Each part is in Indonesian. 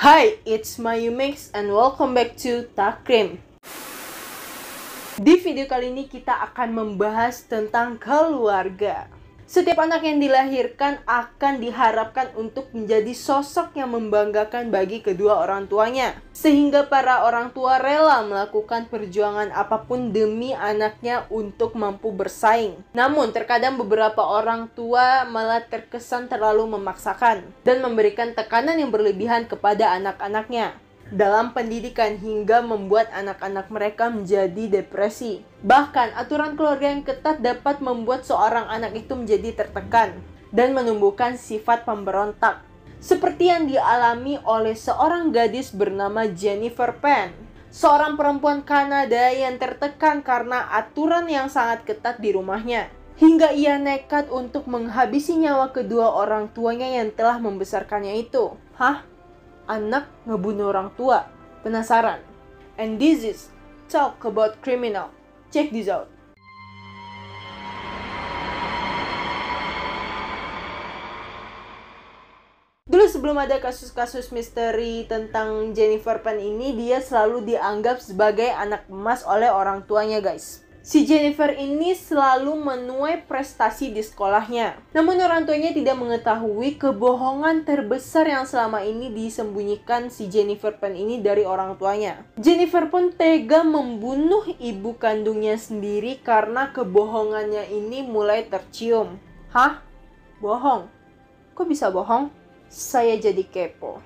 Hi, it's Mayumix and welcome back to Takrim. Di video kali ini kita akan membahas tentang keluarga. Setiap anak yang dilahirkan akan diharapkan untuk menjadi sosok yang membanggakan bagi kedua orang tuanya. Sehingga para orang tua rela melakukan perjuangan apapun demi anaknya untuk mampu bersaing. Namun terkadang beberapa orang tua malah terkesan terlalu memaksakan dan memberikan tekanan yang berlebihan kepada anak-anaknya dalam pendidikan hingga membuat anak-anak mereka menjadi depresi. Bahkan, aturan keluarga yang ketat dapat membuat seorang anak itu menjadi tertekan dan menumbuhkan sifat pemberontak. Seperti yang dialami oleh seorang gadis bernama Jennifer Penn, seorang perempuan Kanada yang tertekan karena aturan yang sangat ketat di rumahnya. Hingga ia nekat untuk menghabisi nyawa kedua orang tuanya yang telah membesarkannya itu. Hah? Anak ngebunuh orang tua? Penasaran? And this is Talk About Criminal. Check this out. Dulu sebelum ada kasus-kasus misteri tentang Jennifer Penn ini, dia selalu dianggap sebagai anak emas oleh orang tuanya, guys. Si Jennifer ini selalu menuai prestasi di sekolahnya. Namun orang tuanya tidak mengetahui kebohongan terbesar yang selama ini disembunyikan si Jennifer Penn ini dari orang tuanya. Jennifer pun tega membunuh ibu kandungnya sendiri karena kebohongannya ini mulai tercium. Hah? Bohong? Kok bisa bohong? Saya jadi kepo.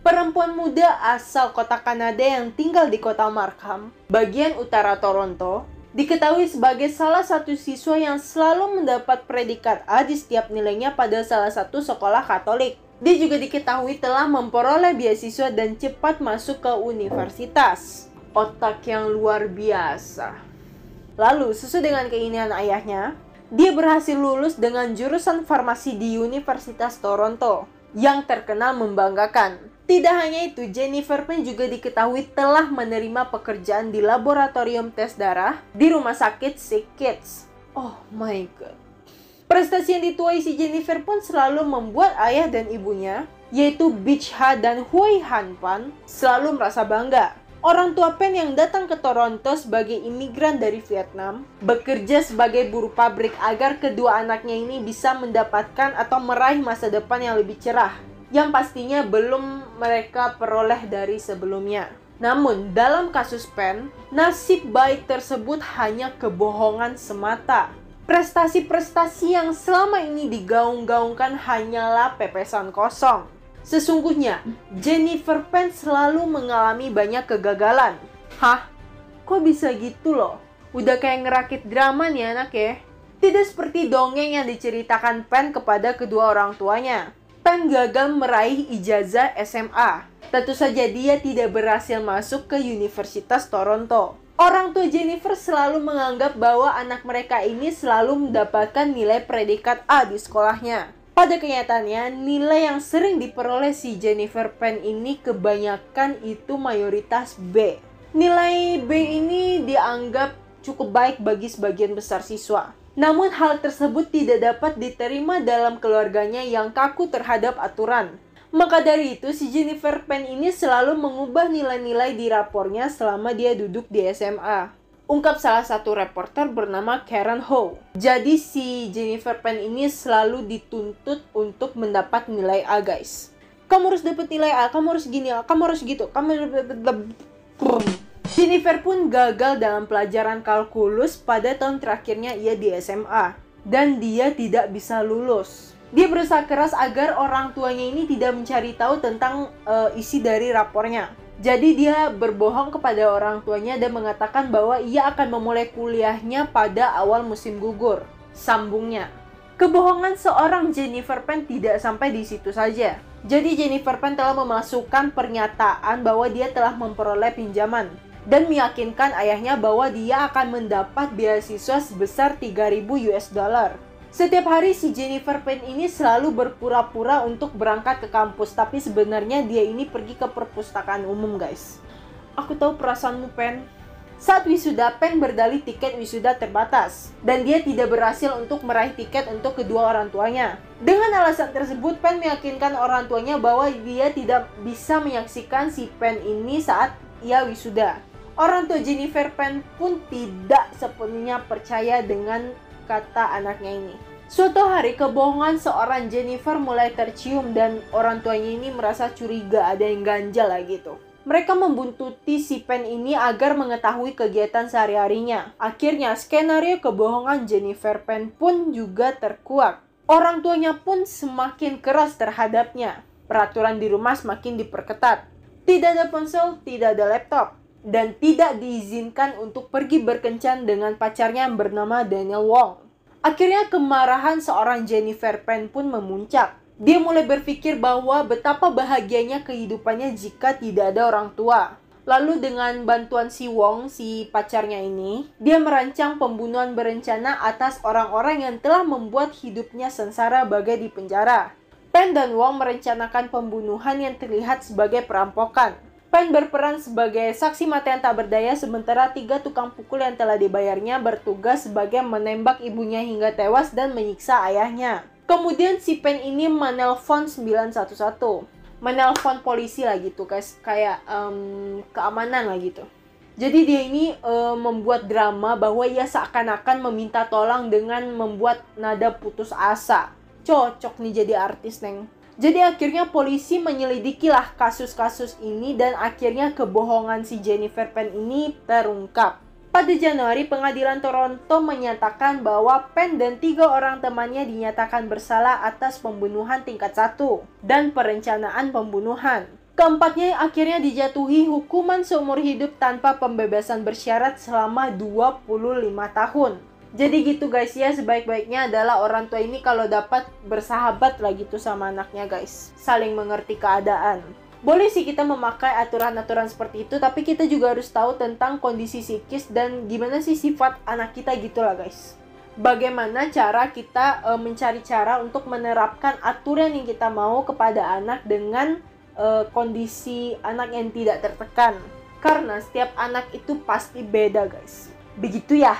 Perempuan muda asal kota Kanada yang tinggal di kota Markham, bagian utara Toronto, diketahui sebagai salah satu siswa yang selalu mendapat predikat A di setiap nilainya pada salah satu sekolah Katolik. Dia juga diketahui telah memperoleh beasiswa dan cepat masuk ke universitas. Otak yang luar biasa. Lalu, sesuai dengan keinginan ayahnya, dia berhasil lulus dengan jurusan farmasi di Universitas Toronto yang terkenal membanggakan. Tidak hanya itu, Jennifer Penn juga diketahui telah menerima pekerjaan di laboratorium tes darah di rumah sakit Sick Kids. Oh my god. Prestasi yang dituai si Jennifer pun selalu membuat ayah dan ibunya, yaitu Beach Ha dan Hui Han Pan, selalu merasa bangga. Orang tua Penn yang datang ke Toronto sebagai imigran dari Vietnam, bekerja sebagai buruh pabrik agar kedua anaknya ini bisa mendapatkan atau meraih masa depan yang lebih cerah, yang pastinya belum mereka peroleh dari sebelumnya. Namun, dalam kasus Penn, nasib baik tersebut hanya kebohongan semata. Prestasi-prestasi yang selama ini digaung-gaungkan hanyalah pepesan kosong. Sesungguhnya, Jennifer Penn selalu mengalami banyak kegagalan. Hah? Kok bisa gitu loh? Udah kayak ngerakit drama nih anak ya? Tidak seperti dongeng yang diceritakan Penn kepada kedua orang tuanya. Penn gagal meraih ijazah SMA. Tentu saja dia tidak berhasil masuk ke Universitas Toronto. Orang tua Jennifer selalu menganggap bahwa anak mereka ini selalu mendapatkan nilai predikat A di sekolahnya. Pada kenyataannya, nilai yang sering diperoleh si Jennifer Penn ini kebanyakan itu mayoritas B. Nilai B ini dianggap cukup baik bagi sebagian besar siswa. Namun hal tersebut tidak dapat diterima dalam keluarganya yang kaku terhadap aturan. Maka dari itu, si Jennifer Penn ini selalu mengubah nilai-nilai di rapornya selama dia duduk di SMA. Ungkap salah satu reporter bernama Karen Ho. Jadi si Jennifer Penn ini selalu dituntut untuk mendapat nilai A, guys. Kamu harus dapat nilai A, kamu harus gini, kamu harus gitu, Jennifer pun gagal dalam pelajaran kalkulus pada tahun terakhirnya ia di SMA. Dan dia tidak bisa lulus. Dia berusaha keras agar orang tuanya ini tidak mencari tahu tentang isi dari rapornya. Jadi dia berbohong kepada orang tuanya dan mengatakan bahwa ia akan memulai kuliahnya pada awal musim gugur. Sambungnya. Kebohongan seorang Jennifer Penn tidak sampai di situ saja. Jadi Jennifer Penn telah memasukkan pernyataan bahwa dia telah memperoleh pinjaman dan meyakinkan ayahnya bahwa dia akan mendapat beasiswa sebesar 3.000 US dollar. Setiap hari si Jennifer Penn ini selalu berpura-pura untuk berangkat ke kampus, tapi sebenarnya dia ini pergi ke perpustakaan umum, guys. Aku tahu perasaanmu, Penn. Saat wisuda, Pen berdalih tiket wisuda terbatas, dan dia tidak berhasil untuk meraih tiket untuk kedua orang tuanya. Dengan alasan tersebut, Pen meyakinkan orang tuanya bahwa dia tidak bisa menyaksikan si Pen ini saat ia wisuda. Orang tua Jennifer Pen pun tidak sepenuhnya percaya dengan kata anaknya ini. Suatu hari, kebohongan seorang Jennifer mulai tercium dan orang tuanya ini merasa curiga ada yang ganjal lah gitu. Mereka membuntuti si Pen ini agar mengetahui kegiatan sehari-harinya. Akhirnya, skenario kebohongan Jennifer Pen pun juga terkuak. Orang tuanya pun semakin keras terhadapnya. Peraturan di rumah semakin diperketat. Tidak ada ponsel, tidak ada laptop, dan tidak diizinkan untuk pergi berkencan dengan pacarnya yang bernama Daniel Wong. Akhirnya, kemarahan seorang Jennifer Pen pun memuncak. Dia mulai berpikir bahwa betapa bahagianya kehidupannya jika tidak ada orang tua. Lalu dengan bantuan si Wong, si pacarnya ini, dia merancang pembunuhan berencana atas orang-orang yang telah membuat hidupnya sengsara bagai di penjara. Pen dan Wong merencanakan pembunuhan yang terlihat sebagai perampokan. Pen berperan sebagai saksi mata yang tak berdaya, sementara 3 tukang pukul yang telah dibayarnya bertugas sebagai menembak ibunya hingga tewas dan menyiksa ayahnya. Kemudian si Pen ini menelpon 911, menelpon polisi lah gitu guys, kayak keamanan lah gitu. Jadi dia ini membuat drama bahwa ia seakan-akan meminta tolong dengan membuat nada putus asa. Cocok nih jadi artis, Neng. Jadi akhirnya polisi menyelidikilah kasus-kasus ini dan akhirnya kebohongan si Jennifer Pen ini terungkap. Pada Januari, pengadilan Toronto menyatakan bahwa Pen dan 3 orang temannya dinyatakan bersalah atas pembunuhan tingkat 1 dan perencanaan pembunuhan. Keempatnya akhirnya dijatuhi hukuman seumur hidup tanpa pembebasan bersyarat selama 25 tahun. Jadi gitu guys ya, sebaik-baiknya adalah orang tua ini kalau dapat bersahabat lah gitu sama anaknya guys. Saling mengerti keadaan. Boleh sih kita memakai aturan-aturan seperti itu, tapi kita juga harus tahu tentang kondisi psikis dan gimana sih sifat anak kita gitu lah guys. Bagaimana cara kita mencari cara untuk menerapkan aturan yang kita mau kepada anak dengan kondisi anak yang tidak tertekan. Karena setiap anak itu pasti beda guys. Begitu ya.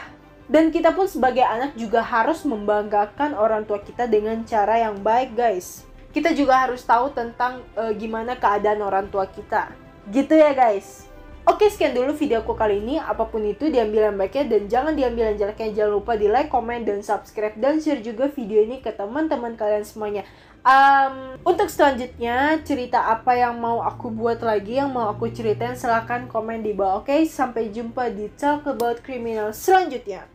Dan kita pun sebagai anak juga harus membanggakan orang tua kita dengan cara yang baik guys. Kita juga harus tahu tentang gimana keadaan orang tua kita. Gitu ya guys. Oke, sekian dulu videoku kali ini. Apapun itu diambil yang baiknya dan jangan diambil yang jeleknya. Jangan lupa di like, komen, dan subscribe. Dan share juga video ini ke teman-teman kalian semuanya. Untuk selanjutnya, cerita apa yang mau aku buat lagi, yang mau aku ceritain, silahkan komen di bawah. Oke, sampai jumpa di Talk About Criminal selanjutnya.